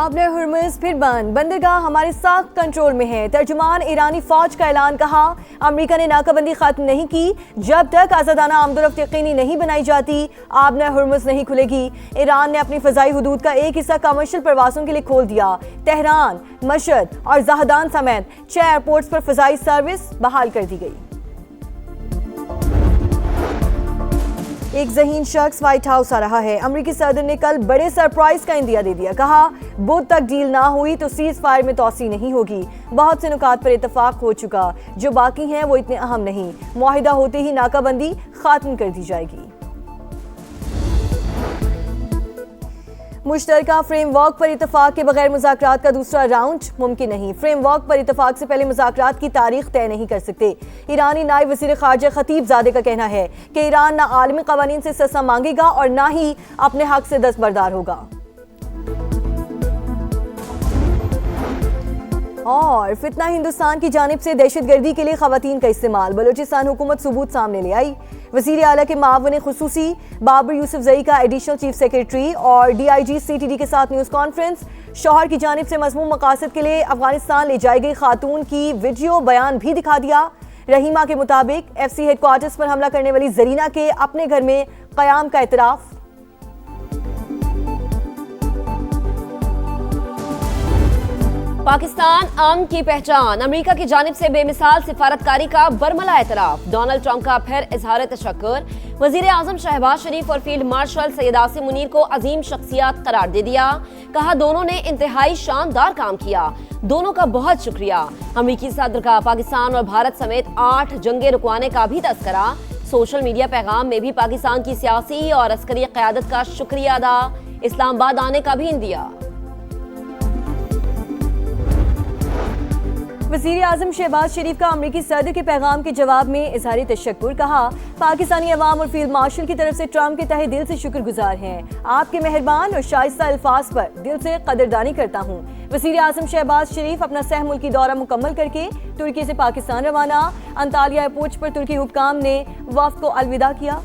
आबने Hormuz फिर बंद, बंदरगाह हमारे सख्त कंट्रोल में है। तर्जुमान ईरानी फौज का ऐलान, कहा अमेरिका ने नाकाबंदी खत्म नहीं की जब तक आज़ादाना आमदोरफ्त यकीनी नहीं बनाई जाती, आबने हुर्मुज़ नहीं खुलेगी। ईरान ने अपनी फ़ज़ाई हुदूद का एक हिस्सा कमर्शियल परवाज़ों के लिए खोल दिया। तेहरान, मशहद और जहदान समेत 6 एयरपोर्ट्स पर फ़ज़ाई सर्विस बहाल कर दी गई। एक ज़हीन शख्स व्हाइट हाउस आ रहा है। अमेरिकी सदर ने कल बड़े सरप्राइज का इंदिया दे दिया। कहा बुध तक डील ना हुई तो सीज फायर में तोसी नहीं होगी। बहुत से नुकात पर इतफाक हो चुका, जो बाकी हैं वो इतने अहम नहीं। मुआहिदा होते ही नाकाबंदी खत्म कर दी जाएगी। मुश्तरका फ्रेमवर्क पर इतफाक के बगैर मुज़ाकरात का दूसरा राउंड मुमकिन नहीं। फ्रेमवर्क पर इतफाक से पहले मुज़ाकरात की तारीख तय नहीं कर सकते। ईरानी नायब वज़ीर ख़ारजा खतीबज़ादे का कहना है कि ईरान ना आलमी क़वानीन से सज़ा मांगेगा और ना ही अपने हक से दस्तबरदार होगा। और फितना हिंदुस्तान की जानिब से दहशतगर्दी के लिए ख़वातीन का इस्तेमाल, बलूचिस्तान हुकूमत सबूत सामने ले आई। वज़ीर आला के मावन खुसूसी बाबर यूसुफ जई का एडिशनल चीफ सेक्रेटरी और DIG CTD के साथ न्यूज़ कॉन्फ्रेंस। शौहर की जानिब से मज़मूम मकासद के लिए अफगानिस्तान ले जाई गई खातून की वीडियो बयान भी दिखा दिया। रहीमा के मुताबिक FC हेडक्वार्टर्स पर हमला करने वाली जरीना के अपने घर में क़याम का एतराफ़। पाकिस्तान अमन की पहचान, अमेरिका की जानिब से बेमिसाल सिफारतकारी का बरमला एतराफ़। डोनाल्ड ट्रंप का फिर इजहार तशक्कुर। वज़ीर आज़म शहबाज शरीफ और फील्ड मार्शल सैयद आसिम मुनीर को अजीम शख्सियत करार दे दिया। कहा दोनों ने इंतहाई शानदार काम किया, दोनों का बहुत शुक्रिया। अमेरिकी सदर का पाकिस्तान और भारत समेत 8 जंगे रुकवाने का भी तस्करा। सोशल मीडिया पैगाम में भी पाकिस्तान की सियासी और अस्करी क़यादत का शुक्रिया अदा। इस्लामाबाद आने का भी इंदिया। वज़ीर आज़म शहबाज शरीफ का अमरीकी सदर के पैगाम के जवाब में इज़हार तशक्कुर। कहा पाकिस्तानी अवाम और फील्ड मार्शल की तरफ से ट्रंप के तहे दिल से शुक्रगुजार हैं। आपके मेहरबान और शाइस्ता अल्फाज पर दिल से कदरदानी करता हूँ। वज़ीर आज़म शहबाज शरीफ अपना सह मुल्की दौरा मुकम्मल करके तुर्की से पाकिस्तान रवाना। अंतालिया एयरपोर्ट पर तुर्की हुक्काम ने वफ़द को अलविदा किया।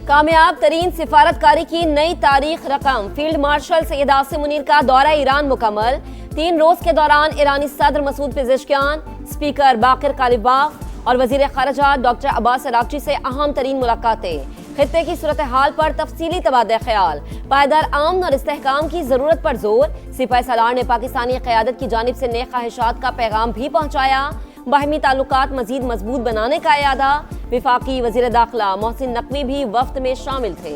कामयाब तरीन सिफारतकारी की नई तारीख रकम। फील्ड मार्शल सैयद आसिम मुनीर का दौरा ईरान मुकम्मल। 3 रोज के दौरान ईरानी सदर मसूद पेज़ेशकियान, स्पीकर बाकिर कालिबाफ और वजीर खारजा डॉक्टर अब्बास अरागची से अहम तरीन मुलाकातें। खित्ते की सूरत हाल पर तफसीली तबादला ख्याल। पायदार अमन और इस्तेहकाम की जरूरत पर जोर। सिपाही सालार ने पाकिस्तानी क़यादत की जानिब से नेक ख्वाहिशात का पैगाम भी पहुँचाया। बाहमी ताल्लुकात मजीद मजबूत बनाने का इरादा। विफाकी वजीर दाखिला मोहसिन नकवी भी वफ्द में शामिल थे।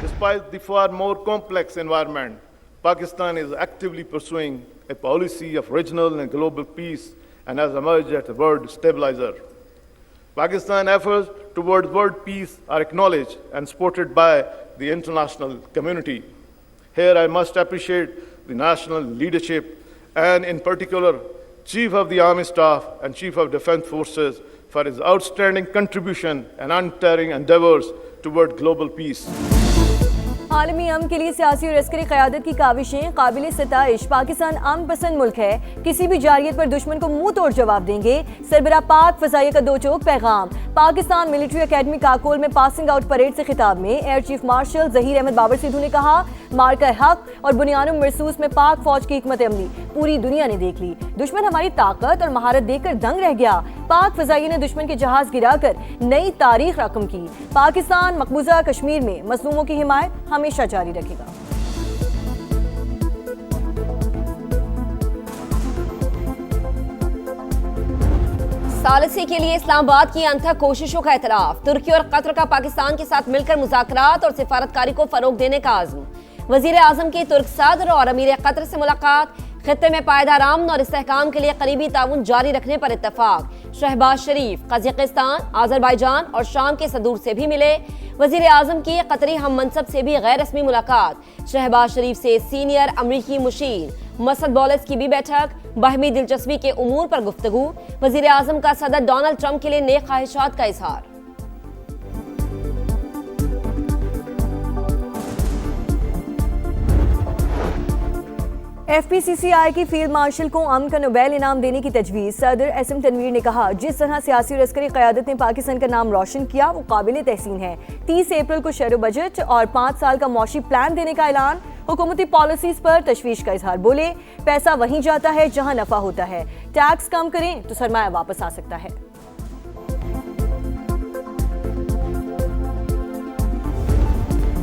Despite the far more complex environment, Pakistan is actively pursuing a policy of regional and global peace and has emerged as a world stabilizer. Pakistan's efforts towards world peace are acknowledged and supported by the international community. Here I must appreciate the national leadership and in particular Chief of the Army Staff and Chief of Defence Forces for his outstanding contribution and untiring endeavours toward global peace. आलमी अमन के लिए सियासी और अस्करी क़यादत की काविशें काबिल सताइश। पाकिस्तान अमन पसंद मुल्क है, किसी भी जारियत पर दुश्मन को मुंह तोड़ जवाब देंगे। सरबराह पाक फ़ज़ाइया का दो चौक पैगाम। पाकिस्तान मिलिट्री अकेडमी काकोल में पासिंग आउट परेड से खिताब में air chief marshal Zaheer Ahmed Babar Sidhu ने कहा मार्का हक और बुनियानुम मरसूस में पाक फौज की हिकमत अमली पूरी दुनिया ने देख ली। दुश्मन हमारी ताकत और महारत देखकर दंग रह गया। पाक फ़ज़ाइया ने दुश्मन के जहाज गिराकर नई तारीख रकम की। पाकिस्तान मकबूजा कश्मीर में मज़लूमों की हिमायत हमेशा जारी रखेगा। सालिसी के लिए इस्लामाबाद की अनथक कोशिशों का एतराफ़। तुर्की और कतर का पाकिस्तान के साथ मिलकर मुज़ाकरात और सिफारतकारी को फरोग देने का आज़म। वज़ीर आज़म की तुर्क सदर और अमीर कतर से मुलाकात। खित्ते में पायदार अमन और इस्तेहकाम के लिए करीबी ताउन जारी रखने पर इत्तफाक। शहबाज शरीफ कज़ाकिस्तान, आज़रबाईजान और शाम के सदूर से भी मिले। वज़ीर आज़म की कतरी हम मनसब से भी गैर रस्मी मुलाकात। शहबाज शरीफ से सीनियर अमरीकी मुशीर मसद बॉलेस की भी बैठक। बाहमी दिलचस्पी के उमूर पर गुफ्तगू। वज़ीर आज़म का सदर डोनाल्ड ट्रंप के लिए नेक ख्वाहिशात का इजहार। FPCCI की फील्ड मार्शल को अमन का नोबेल इनाम देने की तजवीज़। सदर SM तनवीर ने कहा, जिस तरह सियासी और अस्करी क़यादत ने पाकिस्तान का नाम रोशन किया वो काबिल तहसीन है। 30 अप्रैल को शेरो बजट और 5 साल का मौशी प्लान देने का ऐलान। हुकूमती पॉलिसीज पर तशवीश का इजहार। बोले, पैसा वहीं जाता है जहां नफा होता है, टैक्स कम करें तो सरमाया वापस आ सकता है।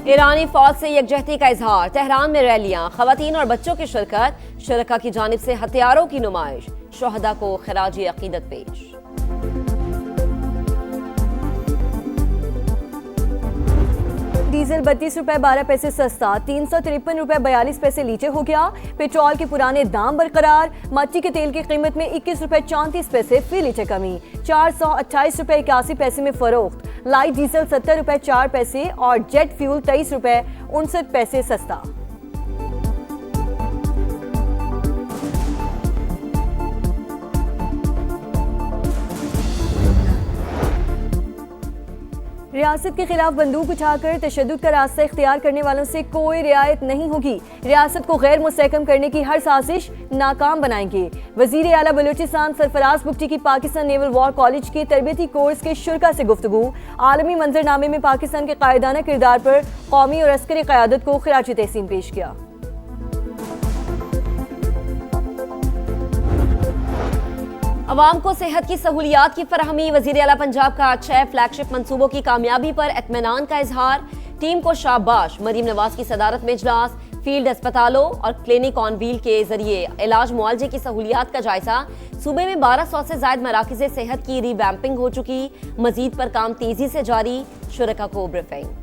ईरानी फौज से यकजहती का इजहार। तेहरान में रैलियां, खवातीन और बच्चों की शिरकत। शुरका की जानिब से हथियारों की नुमाइश। शोहदा को खराजी अकीदत पेश। डीजल 32 रुपए 12 पैसे सस्ता, 353 रुपए 42 पैसे लीटर हो गया। पेट्रोल के पुराने दाम बरकरार। मट्टी के तेल की कीमत में 21 रुपए 34 पैसे फी लीटर कमी। 428 रुपए 81 पैसे में फरोख्त। लाइट डीजल 70 रुपए 4 पैसे और जेट फ्यूल 23 रुपए 59 पैसे सस्ता। रियासत के खिलाफ बंदूक उठाकर तशद्दुद का रास्ता इख्तियार करने वालों से कोई रियायत नहीं होगी। रियासत को गैर मुस्तहकम करने की हर साजिश नाकाम बनाएंगे। वजीर आला बलूचिस्तान सरफराज बुगटी की पाकिस्तान नेवल वॉर कॉलेज के तरबियती कोर्स के शुरा से गुफ्तगू। आलमी मंजरनामे में पाकिस्तान के कायदाना किरदार पर कौमी और अस्करी क़यादत को खिराज तहसीन पेश किया। अवाम को सेहत की सहूलियात की फराहमी। वज़ीर आला पंजाब का 6 फ्लैगशिप मंसूबों की कामयाबी पर इत्मीनान का इजहार। टीम को शाबाश। मरीम नवाज की सदारत में इजलास। फील्ड अस्पतालों और क्लिनिक ऑन व्हील के जरिए इलाज मुआलजे की सहूलियात का जायजा। सूबे में 1200 से ज्यादा मराकज़ सेहत की रिवैम्पिंग हो चुकी। मजीद पर काम तेजी से जारी। शुरका को ब्रीफिंग।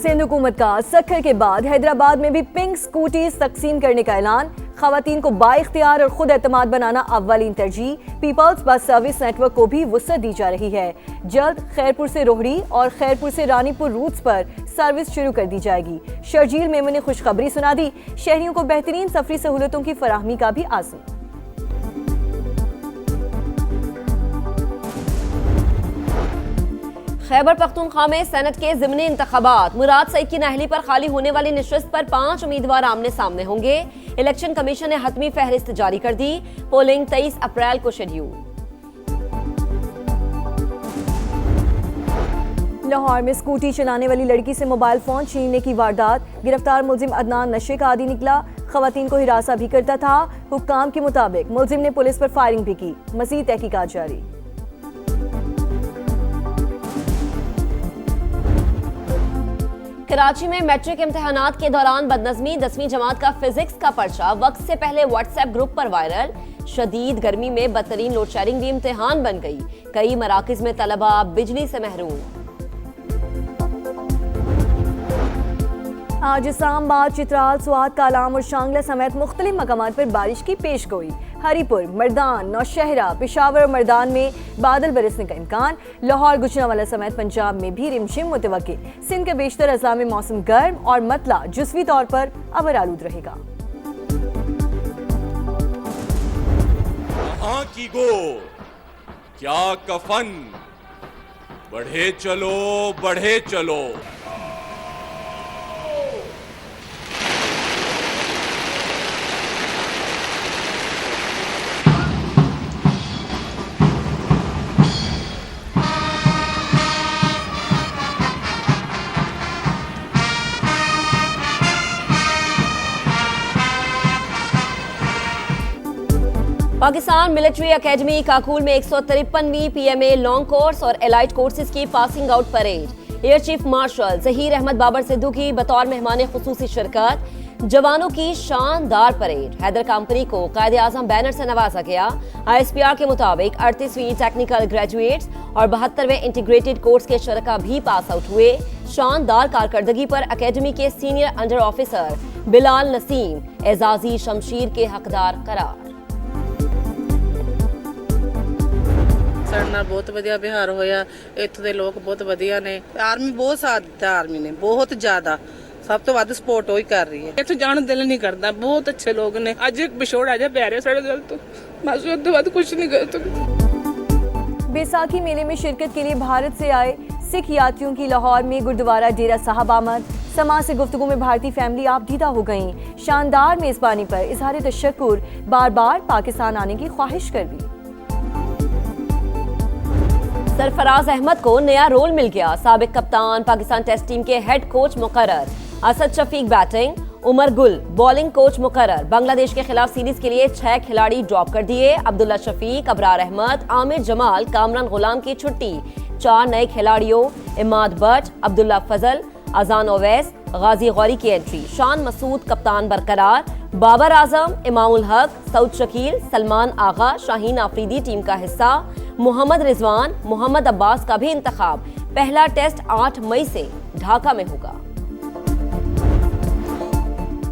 सिंध हुकूमत का सखर के बाद हैदराबाद में भी पिंक स्कूटीज तकसीम करने का ऐलान। खवातीन को बाइख्तियार और खुद एतमाद बनाना अव्वलीन तरजीह। पीपल्स बस सर्विस नेटवर्क को भी वुसअत दी जा रही है। जल्द खैरपुर से रोहड़ी और खैरपुर से रानीपुर रूट्स पर सर्विस शुरू कर दी जाएगी। शर्जील मेमन ने खुशखबरी सुना दी। शहरियों को बेहतरीन सफरी सहूलतों की फराहमी का भी आज़म। खैबर पख्तूनख्वा में सेनेट के ज़िमनी इंतखाबात। मुराद सईद की नाहली पर खाली होने वाली नशस्त पर 5 उम्मीदवार आमने सामने होंगे। इलेक्शन कमीशन ने हतमी फहरिस्त जारी कर दी। पोलिंग 23 अप्रैल को शेड्यूल। लाहौर में स्कूटी चलाने वाली लड़की से मोबाइल फोन छीनने की वारदात। गिरफ्तार मुलजिम अदनान नशे का आदी निकला। खवातीन को हिरासा भी करता था। हुक्काम के मुताबिक मुलजिम ने पुलिस पर फायरिंग भी की। मज़ीद तहकीकात जारी। कराची में मैट्रिक इम्तिहानात के दौरान बदनज़मी। 10वीं जमात का फिजिक्स का पर्चा वक्त से पहले व्हाट्सएप ग्रुप पर वायरल। शदीद गर्मी में बदतरीन लोड शेयरिंग भी इम्तिहान बन गई। कई मराकिज में तलबा बिजली से महरूम। आज इस्लामाबाद, चित्राल, स्वात, कालाम और शांगला समेत मुख्तलिफ मकामात पर बारिश की पेश गोई। हरीपुर, मर्दान, नौशहरा, पेशावर और मर्दान में बादल बरसने का इम्कान। लाहौर, गुजरांवाला समेत पंजाब में भी रिमझिम मुतवक्किल। सिंध के बेशतर अज़ला में मौसम गर्म और मतला जुज़वी तौर पर अबर आलूद रहेगा। कहाँ की गो क्या कफन, बढ़े चलो बढ़े चलो। पाकिस्तान मिलिट्री एकेडमी काकूल में 153वीं PMA लॉन्ग कोर्स और एलाइट कोर्सेज की passing out parade. Air chief marshal Zaheer Ahmed Babar Sidhu की बतौर मेहमान खुसूसी शिरकत। जवानों की शानदार परेड। हैदर कंपनी को कायदे आजम बैनर से नवाजा गया। ISPR के मुताबिक 38वीं टेक्निकल ग्रेजुएट्स और 72वें इंटीग्रेटेड कोर्स के शरका भी पास आउट हुए। शानदार कारकर्दगी पर अकेडमी के senior under officer Bilal Naseem एजाजी शमशीर के हकदार करार। ਸਾਡੇ ਨਾਲ ਬਹੁਤ ਵਧੀਆ ਵਿਹਾਰ ਹੋਇਆ। ਇੱਥੋਂ ਦੇ ਲੋਕ ਬਹੁਤ ਵਧੀਆ ਨੇ। ਆਰਮੀ ਬਹੁਤ ਸਾਥ ਦਿੱਤਾ। ਆਰਮੀ ਨੇ ਬਹੁਤ ਜ਼ਿਆਦਾ ਸਭ ਤੋਂ ਵੱਧ ਸਪੋਰਟ ਉਹ ਹੀ ਕਰ ਰਹੀ ਹੈ। ਇੱਥੋਂ ਜਾਣ ਨੂੰ ਦਿਲ ਨਹੀਂ ਕਰਦਾ। ਬਹੁਤ ਅੱਛੇ ਲੋਕ ਨੇ। ਅੱਜ ਇੱਕ ਵਿਛੋੜ ਆ ਜਾ ਪੈ ਰਿਹਾ ਸਾਡੇ ਦਿਲ ਤੋਂ। ਬਸ ਉਸ ਤੋਂ ਬਾਅਦ ਕੁਝ ਨਹੀਂ ਕਰ ਸਕਦੇ। बैसाखी मेले में शिरकत के लिए भारत से आए सिख यात्रियों की लाहौर में गुरुद्वारा डेरा साहब आमद। समाज से गुफ्तगू में भारतीय फैमिली आपदीदा हो गई। शानदार मेजबानी पर इजहार तशक्कुर, बार बार पाकिस्तान आने की ख्वाहिश कर दी। सरफराज अहमद को नया रोल मिल गया। साबिक कप्तान पाकिस्तान टेस्ट टीम के हेड कोच मुकर्रर। Asad Shafiq batting, Umar Gul bowling coach मुकर्रर। बांग्लादेश के खिलाफ सीरीज के लिए 6 खिलाड़ी ड्रॉप कर दिए। अब्दुल्ला शफीक, अबरार अहमद, आमिर जमाल, कामरान गुलाम की छुट्टी। 4 नए खिलाड़ियों इमाद बट, अब्दुल्ला फजल, अजान ओवैस, गाजी गौरी की एंट्री। शान मसूद कप्तान बरकरार। बाबर आजम, इमामुल हक, सऊद शकील, सलमान आगा, शाहीन आफरीदी टीम का हिस्सा। मोहम्मद रिजवान, मोहम्मद अब्बास का भी इंतखाब। पहला टेस्ट 8 मई से ढाका में होगा।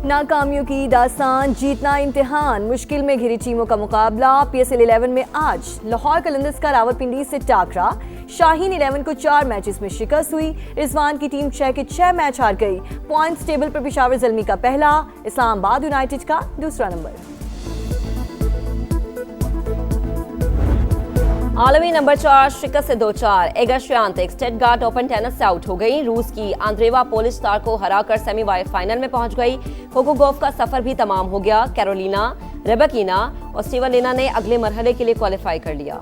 नाकामियों की दास्तान, जीतना इम्तिहान, मुश्किल में घिरी टीमों का मुकाबला। PSL 11 में आज लाहौर कलंदर्स का रावलपिंडी से टाकरा। शाहीन 11 को 4 मैचेस में शिकस्त हुई। रिजवान की टीम 6 के 6 मैच हार गई। पॉइंट्स टेबल पर पेशावर ज़ल्मी का पहला, इस्लामाबाद यूनाइटेड का दूसरा नंबर। आलमी नंबर 4 शिकस्त से 2-4। एगा श्यांतिक स्टटगार्ट ओपन टेनिस से आउट हो गई। रूस की आंद्रेवा पोलिश स्टार को हराकर सेमीफाइनल में पहुंच गई। कोको गोफ का सफर भी तमाम हो गया। कैरोलिना, रेबेकिना और स्टीवलिना ने अगले मरहले के लिए क्वालिफाई कर लिया।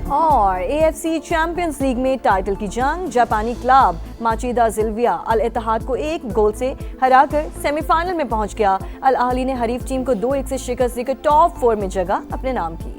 और AFC चैंपियंस लीग में टाइटल की जंग। जापानी क्लब माचिदा जिल्विया अल इत्तेहाद को 1 गोल से हराकर सेमीफाइनल में पहुंच गया। अल अहली ने हरीफ टीम को 2-1 से शिकस्त देकर टॉप 4 में जगह अपने नाम की।